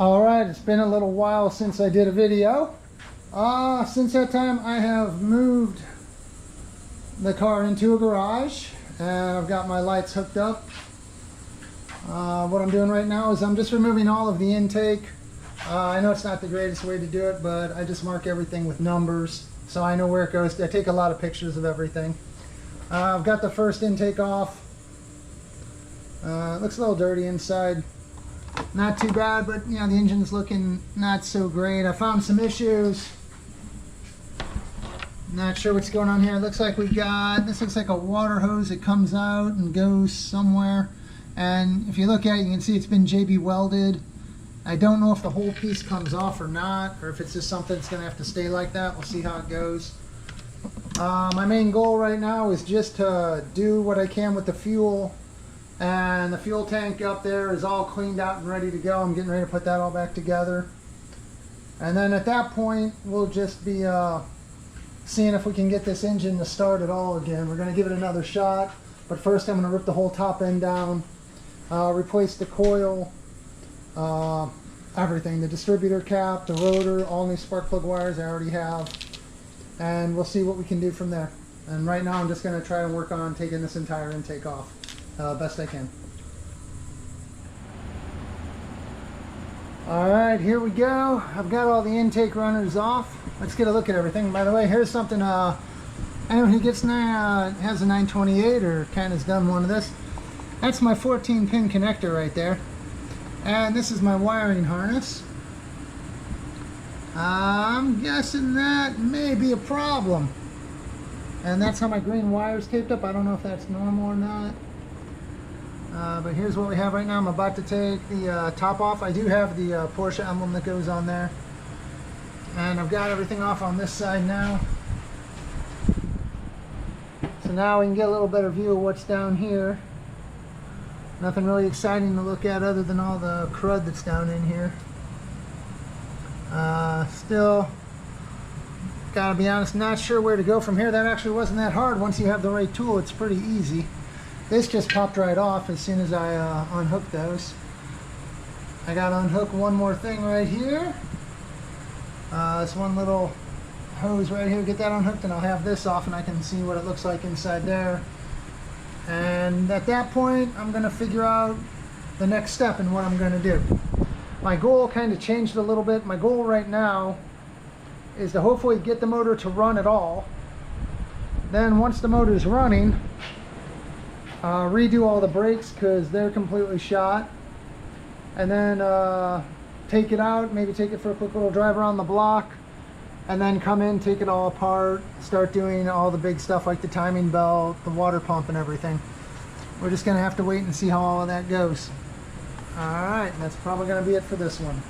Alright, it's been a little while since I did a video. Since that time I have moved the car into a garage and I've got my lights hooked up. What I'm doing right now is I'm just removing all of the intake. I know it's not the greatest way to do it, but I just mark everything with numbers so I know where it goes. I take a lot of pictures of everything. I've got the first intake off. It looks a little dirty inside. Not too bad, but you know, the engine's looking not so great. I found some issues. Not sure what's going on here. It looks like we got, this looks like a water hose that comes out and goes somewhere. And if you look at it, you can see it's been JB welded. I don't know if the whole piece comes off or not, or if it's just something that's going to have to stay like that. We'll see how it goes. My main goal right now is just to do what I can with the fuel. And the fuel tank up there is all cleaned out and ready to go. I'm getting ready to put that all back together. And then at that point, we'll just be seeing if we can get this engine to start at all again. We're going to give it another shot. But first I'm going to rip the whole top end down, replace the coil, everything. The distributor cap, the rotor, all new spark plug wires I already have. And we'll see what we can do from there. And right now I'm just going to try and work on taking this entire intake off. Best I can. Alright, here we go. I've got all the intake runners off. Let's get a look at everything. By the way, here's something anyone who gets has a 928 or kind of has done one of this. That's my 14-pin connector right there. And this is my wiring harness. I'm guessing that may be a problem. And that's how my green wire's taped up. I don't know if that's normal or not. But here's what we have right now. I'm about to take the top off. I do have the Porsche emblem that goes on there. And I've got everything off on this side now. So now we can get a little better view of what's down here. Nothing really exciting to look at other than all the crud that's down in here. Still, gotta be honest, not sure where to go from here. That actually wasn't that hard. Once you have the right tool, it's pretty easy. This just popped right off as soon as I unhooked those. I got to unhook one more thing right here. This one little hose right here. Get that unhooked and I'll have this off and I can see what it looks like inside there. And at that point, I'm going to figure out the next step and what I'm going to do. My goal kind of changed a little bit. My goal right now is to hopefully get the motor to run at all. Then once the motor's running, redo all the brakes because they're completely shot, and then take it out, maybe take it for a quick little drive around the block, and then come in, take it all apart, start doing all the big stuff like the timing belt, the water pump and everything. We're just going to have to wait and see how all of that goes. Alright, that's probably going to be it for this one.